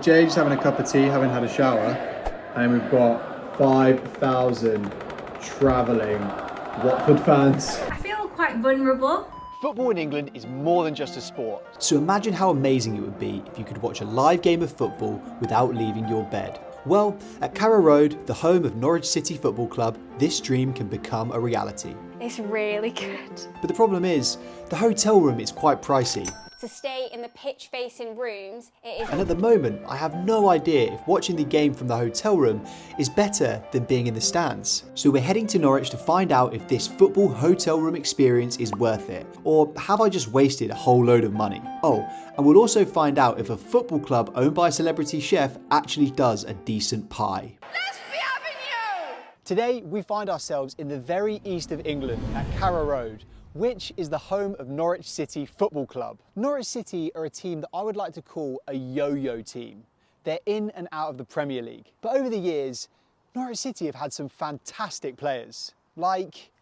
Jade's having a cup of tea, having had a shower, and we've got 5,000 travelling Watford fans. I feel quite vulnerable. Football in England is more than just a sport. So imagine how amazing it would be if you could watch a live game of football without leaving your bed. Well, at Carrow Road, the home of Norwich City Football Club, this dream can become a reality. It's really good. But the problem is, the hotel room is quite pricey. To stay in the pitch-facing rooms, it is... And at the moment, I have no idea if watching the game from the hotel room is better than being in the stands. So we're heading to Norwich to find out if this football hotel room experience is worth it, or have I just wasted a whole load of money? Oh, and we'll also find out if a football club owned by a celebrity chef actually does a decent pie. Today, we find ourselves in the very east of England at Carrow Road, which is the home of Norwich City Football Club. Norwich City are a team that I would like to call a yo-yo team. They're in and out of the Premier League. But over the years, Norwich City have had some fantastic players, like...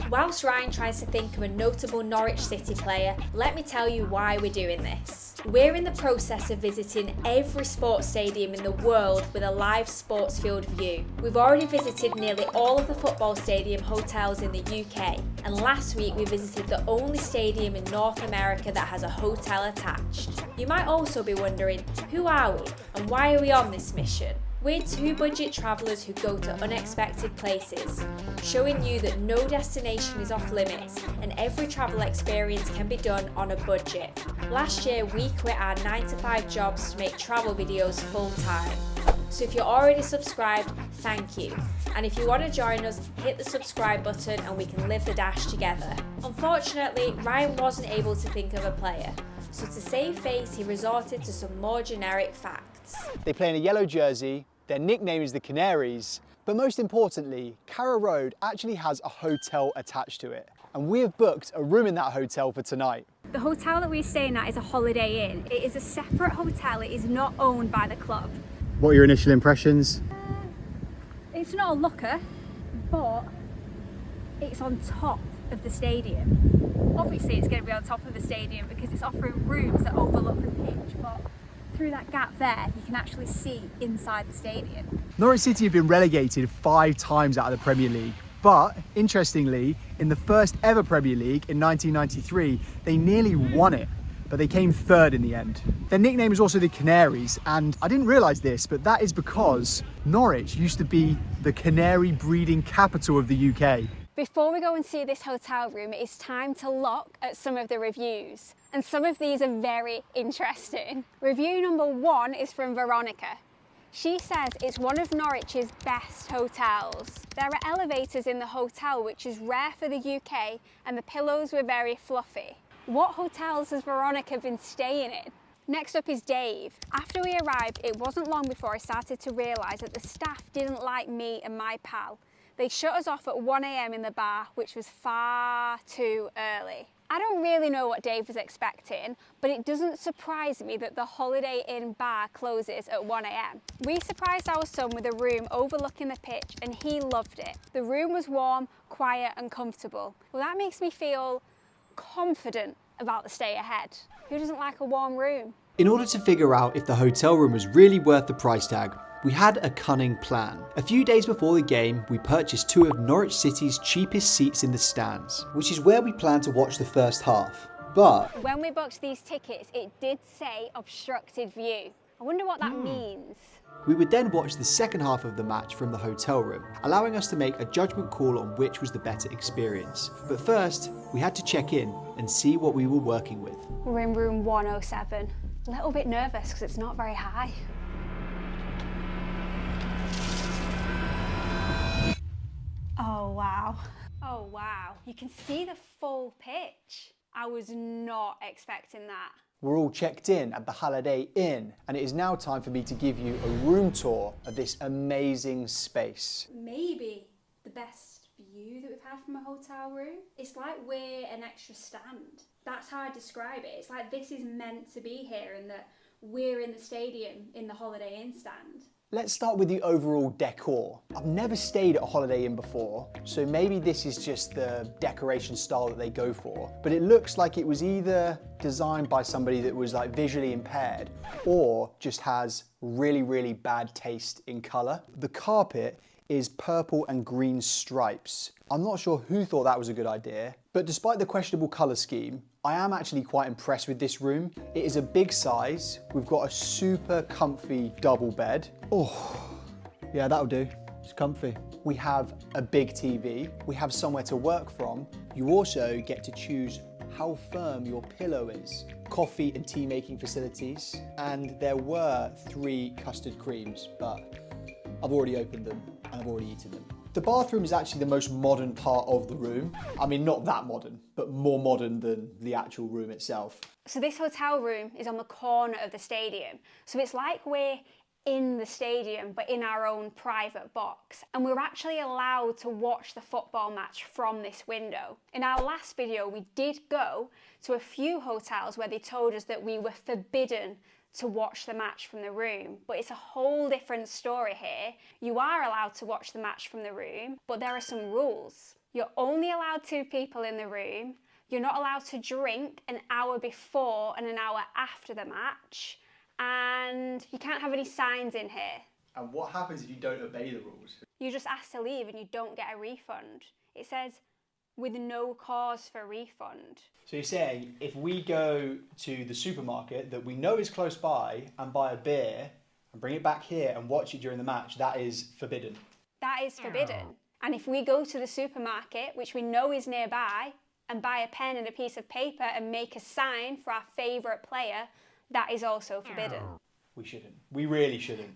Whilst Ryan tries to think of a notable Norwich City player, let me tell you why we're doing this. We're in the process of visiting every sports stadium in the world with a live sports field view. We've already visited nearly all of the football stadium hotels in the UK, and last week we visited the only stadium in North America that has a hotel attached. You might also be wondering, who are we and why are we on this mission? We're two budget travellers who go to unexpected places, showing you that no destination is off limits and every travel experience can be done on a budget. Last year we quit our 9-to-5 jobs to make travel videos full time. So if you're already subscribed, thank you. And if you want to join us, hit the subscribe button and we can live the dash together. Unfortunately, Ryan wasn't able to think of a player, so to save face he resorted to some more generic facts. They play in a yellow jersey, their nickname is the Canaries, but most importantly, Carrow Road actually has a hotel attached to it. And we have booked a room in that hotel for tonight. The hotel that we're staying at is a Holiday Inn. It is a separate hotel, it is not owned by the club. What are your initial impressions? It's not a looker, but it's on top of the stadium. Obviously it's going to be on top of the stadium because it's offering rooms that overlook the pitch, but through that gap there you can actually see inside the stadium. Norwich City have been relegated 5 times out of the Premier League, but interestingly, in the first ever Premier League in 1993, they nearly won it, but they came 3rd in the end. Their nickname is also the Canaries, and I didn't realise this, but that is because Norwich used to be the canary breeding capital of the UK. Before we go and see this hotel room, it is time to look at some of the reviews. And some of these are very interesting. Review number 1 is from Veronica. She says it's one of Norwich's best hotels. There are elevators in the hotel, which is rare for the UK, and the pillows were very fluffy. What hotels has Veronica been staying in? Next up is Dave. After we arrived, it wasn't long before I started to realise that the staff didn't like me and my pal. They shut us off at 1 AM in the bar, which was far too early. I don't really know what Dave was expecting, but it doesn't surprise me that the Holiday Inn bar closes at 1 AM. We surprised our son with a room overlooking the pitch and he loved it. The room was warm, quiet and comfortable. Well, that makes me feel confident about the stay ahead. Who doesn't like a warm room? In order to figure out if the hotel room was really worth the price tag, we had a cunning plan. A few days before the game, we purchased 2 of Norwich City's cheapest seats in the stands, which is where we plan to watch the first half. But when we booked these tickets, it did say obstructed view. I wonder what that means. We would then watch the second half of the match from the hotel room, allowing us to make a judgment call on which was the better experience. But first, we had to check in and see what we were working with. We're in room 107. A little bit nervous because it's not very high. Oh wow. Oh wow. You can see the full pitch. I was not expecting that. We're all checked in at the Holiday Inn, and it is now time for me to give you a room tour of this amazing space. Maybe the best view that we've had from a hotel room. It's like we're an extra stand. That's how I describe it. It's like this is meant to be here and that we're in the stadium in the Holiday Inn stand. Let's start with the overall decor. I've never stayed at a Holiday Inn before, so maybe this is just the decoration style that they go for, but it looks like it was either designed by somebody that was like visually impaired or just has really, really bad taste in color. The carpet is purple and green stripes. I'm not sure who thought that was a good idea, but despite the questionable color scheme, I am actually quite impressed with this room. It is a big size. We've got a super comfy double bed. Oh, yeah, that'll do. It's comfy. We have a big TV. We have somewhere to work from. You also get to choose how firm your pillow is. Coffee and tea making facilities. And there were 3 custard creams, but I've already opened them and I've already eaten them. The bathroom is actually the most modern part of the room. I mean, not that modern, but more modern than the actual room itself. So this hotel room is on the corner of the stadium. So it's like we're in the stadium, but in our own private box. And we're actually allowed to watch the football match from this window. In our last video, we did go to a few hotels where they told us that we were forbidden to watch the match from the room, but it's a whole different story here. You are allowed to watch the match from the room, but there are some rules. You're only allowed 2 people in the room. You're not allowed to drink an hour before and an hour after the match, and you can't have any signs in here. And what happens if you don't obey the rules? You're just asked to leave and you don't get a refund. It says, with no cause for refund. So you're saying if we go to the supermarket that we know is close by and buy a beer and bring it back here and watch it during the match, that is forbidden? That is forbidden. And if we go to the supermarket, which we know is nearby, and buy a pen and a piece of paper and make a sign for our favourite player, that is also forbidden. We shouldn't. We really shouldn't.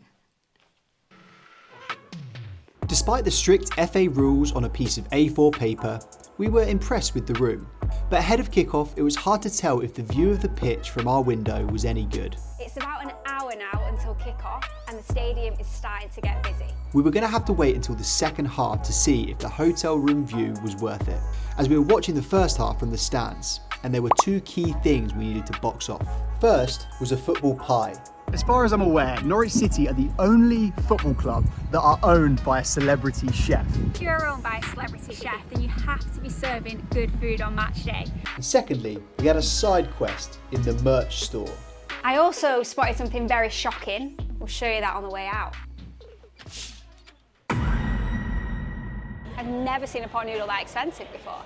Despite the strict FA rules on a piece of A4 paper, we were impressed with the room. But ahead of kickoff, it was hard to tell if the view of the pitch from our window was any good. It's about an hour now until kickoff, and the stadium is starting to get busy. We were going to have to wait until the second half to see if the hotel room view was worth it, as we were watching the first half from the stands, and there were 2 key things we needed to box off. First was a football pie. As far as I'm aware, Norwich City are the only football club that are owned by a celebrity chef. If you're owned by a celebrity chef, then you have to be serving good food on match day. And secondly, we had a side quest in the merch store. I also spotted something very shocking. We'll show you that on the way out. I've never seen a pot noodle that expensive before.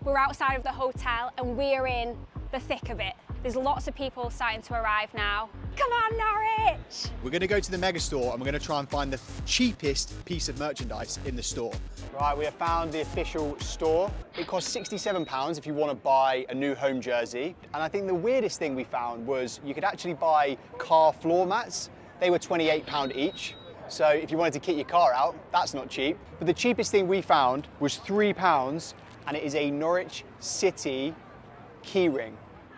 We're outside of the hotel and we're in the thick of it. There's lots of people starting to arrive now. Come on, Norwich! We're going to go to the mega store and we're going to try and find the cheapest piece of merchandise in the store. Right, we have found the official store. It costs £67 if you want to buy a new home jersey. And I think the weirdest thing we found was you could actually buy car floor mats. They were £28 each. So if you wanted to kit your car out, that's not cheap. But the cheapest thing we found was £3, and it is a Norwich City keyring.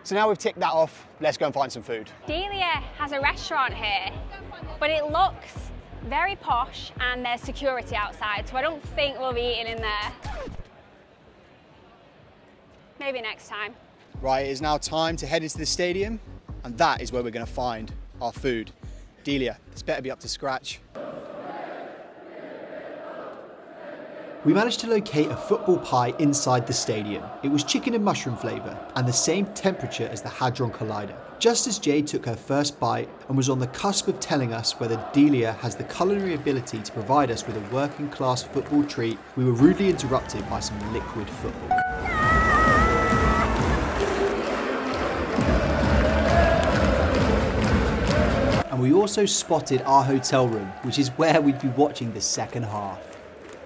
So now we've ticked that off, let's go and find some food. Delia has a restaurant here, but it looks very posh and there's security outside, so I don't think we'll be eating in there. Maybe next time. Right, it is now time to head into the stadium, and that is where we're going to find our food. Delia, this better be up to scratch. We managed to locate a football pie inside the stadium. It was chicken and mushroom flavour and the same temperature as the Hadron Collider. Just as Jade took her first bite and was on the cusp of telling us whether Delia has the culinary ability to provide us with a working class football treat, we were rudely interrupted by some liquid football. And we also spotted our hotel room, which is where we'd be watching the second half.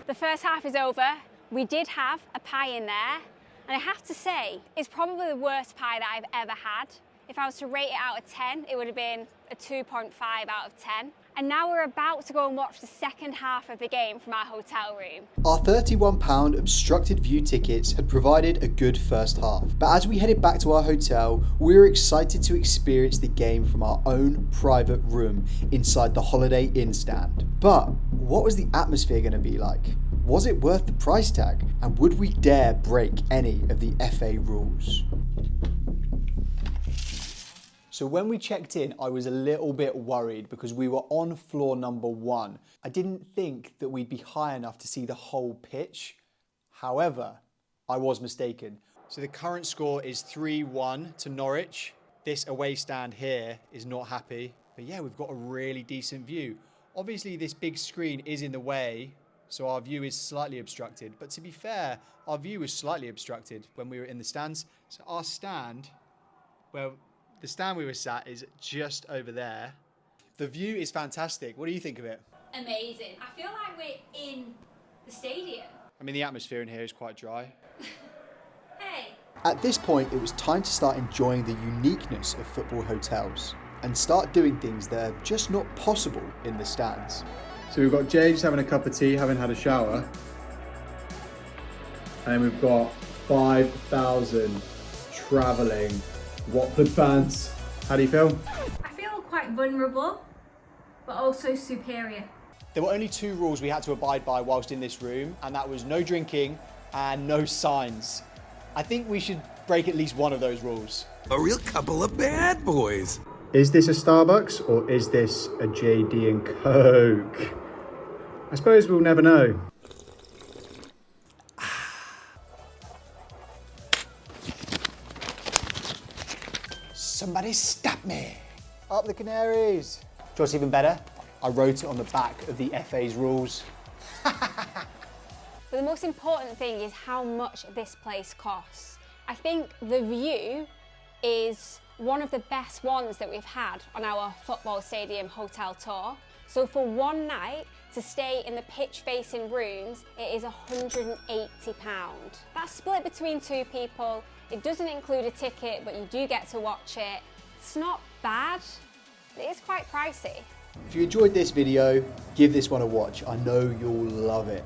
The first half is over. We did have a pie in there, and I have to say, it's probably the worst pie that I've ever had. If I was to rate it out of 10, it would have been a 2.5 out of 10. And now we're about to go and watch the second half of the game from our hotel room. Our £31 obstructed view tickets had provided a good first half, but as we headed back to our hotel, we were excited to experience the game from our own private room inside the Holiday Inn stand. But what was the atmosphere going to be like? Was it worth the price tag? And would we dare break any of the FA rules? So when we checked in, I was a little bit worried because we were on floor number 1. I didn't think that we'd be high enough to see the whole pitch. However, I was mistaken. So the current score is 3-1 to Norwich. This away stand here is not happy. But yeah, we've got a really decent view. Obviously, this big screen is in the way, so our view is slightly obstructed. But to be fair, our view was slightly obstructed when we were in the stands. So our stand, well, the stand we were sat is just over there. The view is fantastic. What do you think of it? Amazing. I feel like we're in the stadium. I mean, the atmosphere in here is quite dry. Hey. At this point, it was time to start enjoying the uniqueness of football hotels and start doing things that are just not possible in the stands. So we've got Jay just having a cup of tea, having had a shower. And we've got 5,000 travelling Watford fans. How do you feel? I feel quite vulnerable, but also superior. There were only 2 rules we had to abide by whilst in this room, and that was no drinking and no signs. I think we should break at least one of those rules. A real couple of bad boys. Is this a Starbucks or is this a JD and Coke? I suppose we'll never know. Somebody stop me. Up the Canaries. Do you know what's even better? I wrote it on the back of the FA's rules. But the most important thing is how much this place costs. I think the view is one of the best ones that we've had on our football stadium hotel tour. So for one night to stay in the pitch facing rooms, it is £180. That's split between 2 people. It doesn't include a ticket, but you do get to watch it. It's not bad, but it is quite pricey. If you enjoyed this video, give this one a watch. I know you'll love it.